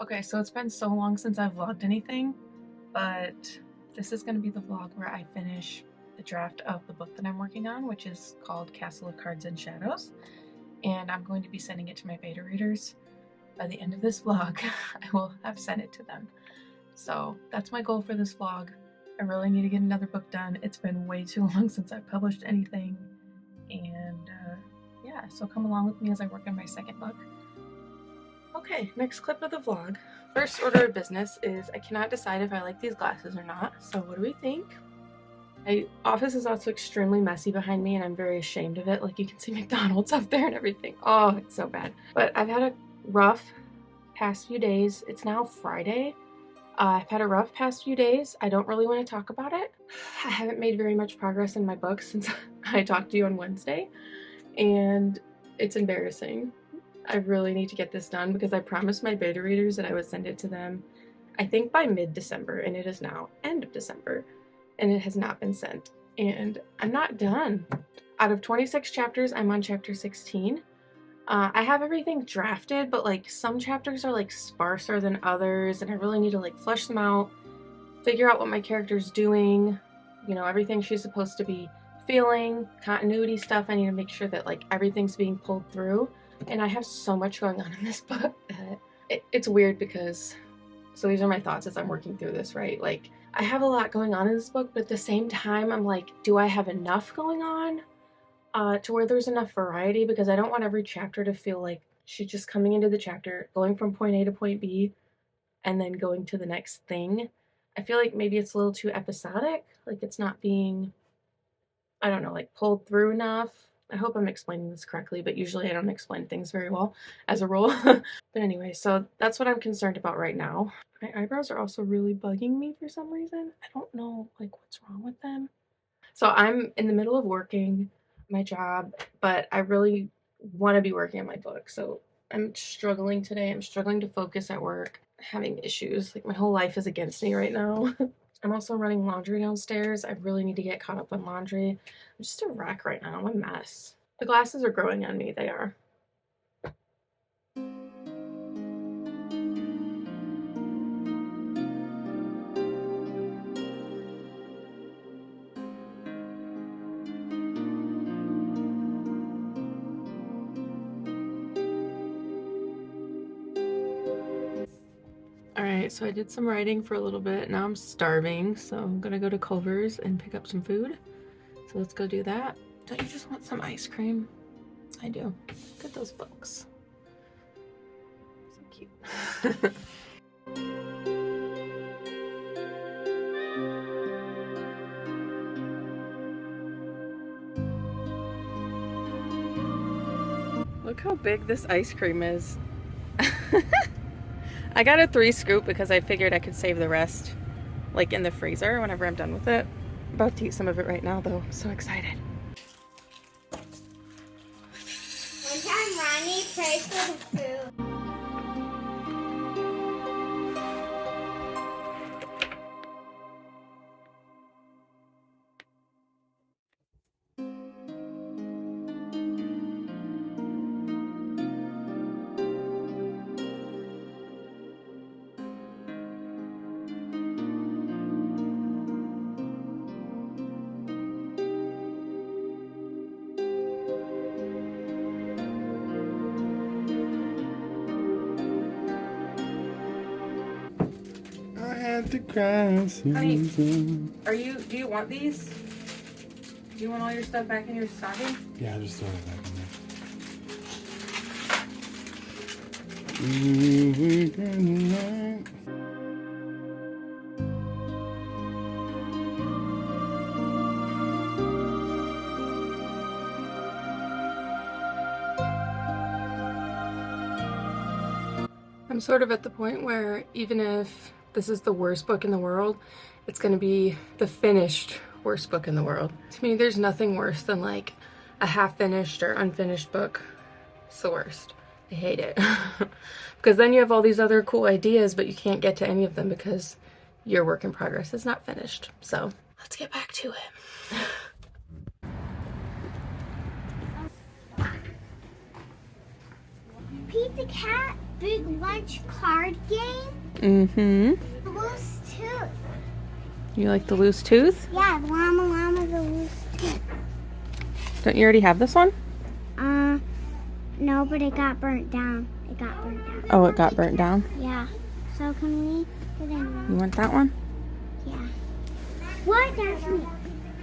Okay, so it's been so long since I've vlogged anything, but this is going to be the vlog where I finish the draft of the book that I'm working on, which is called Castle of Cards and Shadows, and I'm going to be sending it to my beta readers. By the end of this vlog, I will have sent it to them. So that's my goal for this vlog. I really need to get another book done. It's been way too long since I've published anything, and yeah, so come along with me as I work on my second book. Okay, next clip of the vlog. First order of business is I cannot decide if I like these glasses or not. So what do we think? My office is also extremely messy behind me and I'm very ashamed of it. Like you can see McDonald's up there and everything. Oh, it's so bad. But I've had a rough past few days. It's now Friday. I've had a rough past few days. I don't really want to talk about it. I haven't made very much progress in my book since I talked to you on Wednesday. And it's embarrassing. I really need to get this done because I promised my beta readers that I would send it to them, I think by mid-December, and it is now end of December, and it has not been sent. And I'm not done. Out of 26 chapters, I'm on chapter 16. I have everything drafted, but like some chapters are like sparser than others, and I really need to like flesh them out, figure out what my character's doing, you know, everything she's supposed to be feeling, continuity stuff. I need to make sure that like everything's being pulled through. And I have so much going on in this book that it's weird because, so these are my thoughts as I'm working through this, right? Like, I have a lot going on in this book, but at the same time, I'm like, do I have enough going on to where there's enough variety? Because I don't want every chapter to feel like she's just coming into the chapter, going from point A to point B, and then going to the next thing. I feel like maybe it's a little too episodic, like it's not being, I don't know, like pulled through enough. I hope I'm explaining this correctly, but usually I don't explain things very well as a rule. But anyway, so that's what I'm concerned about right now. My eyebrows are also really bugging me for some reason. I don't know like what's wrong with them. So I'm in the middle of working my job, but I really want to be working on my book. So I'm struggling today. I'm struggling to focus at work, having issues. Like my whole life is against me right now. I'm also running laundry downstairs. I really need to get caught up on laundry. I'm just a wreck right now. I'm a mess. The glasses are growing on me. They are. Alright, so I did some writing for a little bit. Now I'm starving, so I'm gonna go to Culver's and pick up some food. So let's go do that. Don't you just want some ice cream? I do. Look at those books. So cute. Look how big this ice cream is. I got a 3 scoop because I figured I could save the rest like in the freezer whenever I'm done with it. I'm about to eat some of it right now though. I'm so excited. One time Ronnie prayed for the food. The grass. Honey, do you want these? Do you want all your stuff back in your stocking? Yeah, just throw it back in there. I'm sort of at the point where even if this is the worst book in the world, it's going to be the finished worst book in the world. To me, there's nothing worse than like a half-finished or unfinished book. It's the worst. I hate it. Because then you have all these other cool ideas, but you can't get to any of them because your work in progress is not finished. So let's get back to it. Pete the cat big lunch card game. Mm-hmm. The loose tooth. You like the loose tooth? Yeah, llama the loose tooth. Don't you already have this one? No, but it got burnt down. Oh, it got burnt down? Yeah. So can we get in? You want that one? Yeah. What? That's me.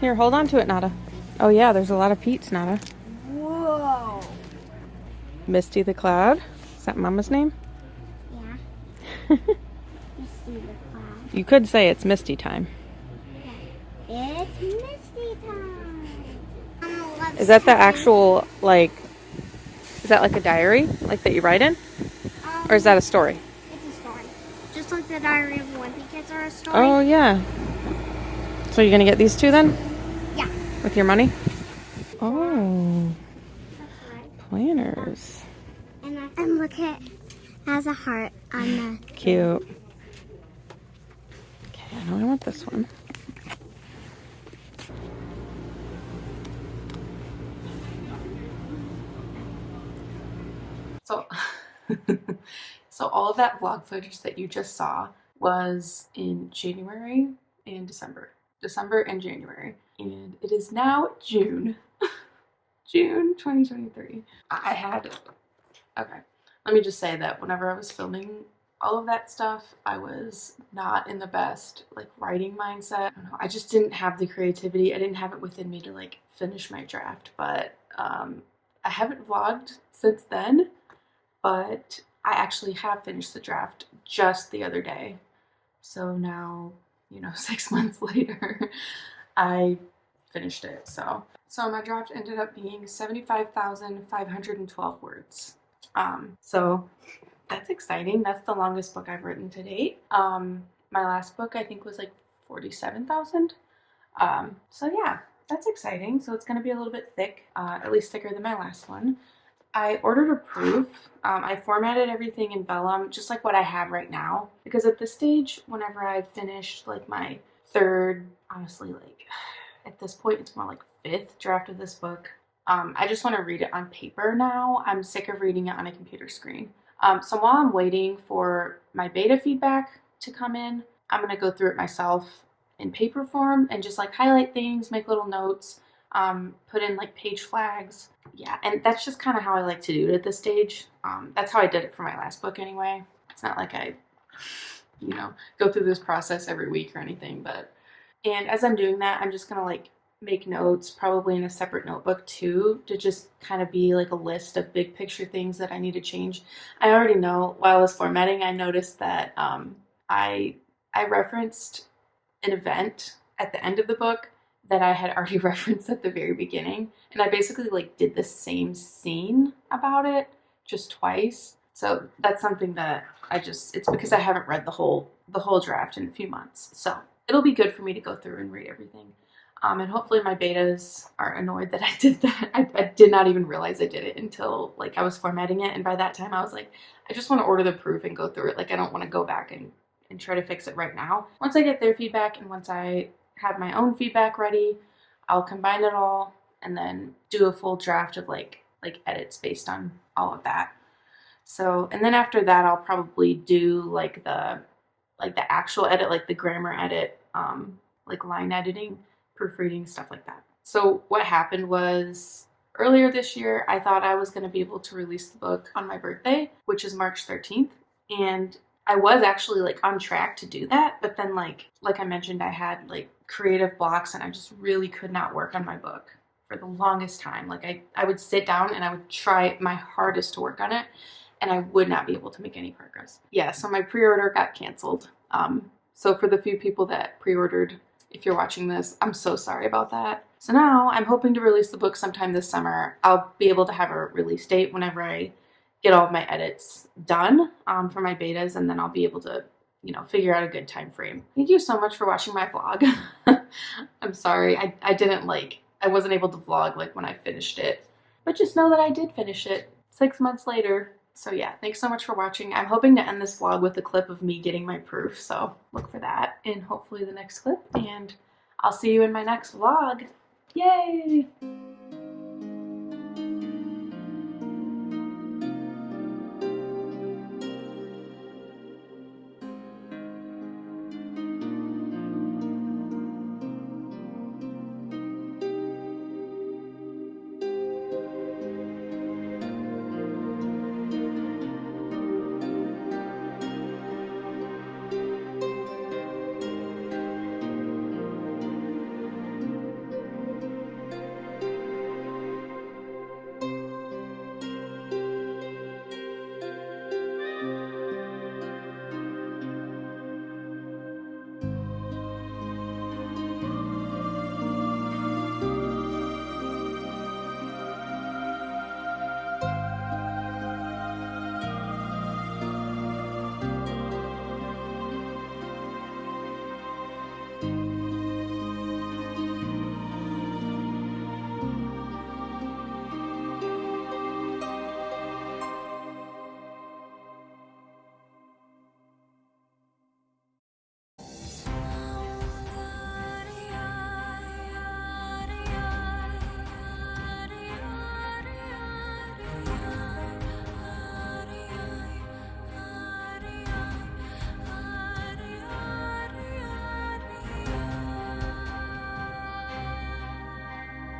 Here, hold on to it, Nada. Oh yeah, there's a lot of Pete's, Nada. Whoa. Misty the Cloud. Is that Mama's name? Yeah. Misty the Cloud. You could say it's Misty time. It's Misty time. Is that the actual, like, is that like a diary? Like that you write in? Or is that a story? It's a story. Just like the Diary of Wimpy Kids are a story. Oh yeah. So you're gonna get these two then? Yeah. With your money? Oh, That's right. planners. And look, it has a heart on the... Cute. Okay, I know I want this one. So, so all of that vlog footage that you just saw was in January and December. December and January. And it is now June. June 2023. Okay, let me just say that whenever I was filming all of that stuff, I was not in the best like writing mindset. I don't know, I just didn't have the creativity. I didn't have it within me to like finish my draft, but I haven't vlogged since then, but I actually have finished the draft just the other day. So now, you know, 6 months later, I finished it. So my draft ended up being 75,512 words. So that's exciting. That's the longest book I've written to date. My last book I think was like 47,000. So yeah, that's exciting. So it's going to be a little bit thick, at least thicker than my last one. I ordered a proof. I formatted everything in vellum, just like what I have right now, because at this stage, whenever I've finished like my third, honestly, like at this point, it's more like fifth draft of this book. I just want to read it on paper now. I'm sick of reading it on a computer screen. So while I'm waiting for my beta feedback to come in, I'm going to go through it myself in paper form and just like highlight things, make little notes, put in like page flags. Yeah, and that's just kind of how I like to do it at this stage. That's how I did it for my last book anyway. It's not like I, you know, go through this process every week or anything, but, and as I'm doing that, I'm just going to like make notes, probably in a separate notebook too, to just kind of be like a list of big picture things that I need to change. I already know while I was formatting, I noticed that I referenced an event at the end of the book that I had already referenced at the very beginning, and I basically like did the same scene about it just twice. So that's something that it's because I haven't read the whole draft in a few months. So it'll be good for me to go through and read everything. And hopefully my betas aren't annoyed that I did that. I did not even realize I did it until like I was formatting it, and by that time I was like, I just want to order the proof and go through it. Like I don't want to go back and try to fix it right now. Once I get their feedback and once I have my own feedback ready, I'll combine it all and then do a full draft of like edits based on all of that. So, and then after that I'll probably do like the actual edit, like the grammar edit, like line editing, proofreading, stuff like that. So what happened was earlier this year, I thought I was going to be able to release the book on my birthday, which is March 13th. And I was actually like on track to do that. But then like I mentioned, I had like creative blocks and I just really could not work on my book for the longest time. Like I would sit down and I would try my hardest to work on it, and I would not be able to make any progress. Yeah, so my pre-order got canceled. So for the few people that pre-ordered, if you're watching this, I'm so sorry about that. So now I'm hoping to release the book sometime this summer. I'll be able to have a release date whenever I get all of my edits done for my betas, and then I'll be able to, you know, figure out a good time frame. Thank you so much for watching my vlog. I'm sorry, I wasn't able to vlog like when I finished it, but just know that I did finish it 6 months later. So yeah, thanks so much for watching. I'm hoping to end this vlog with a clip of me getting my proof, so look for that in hopefully the next clip, and I'll see you in my next vlog. Yay!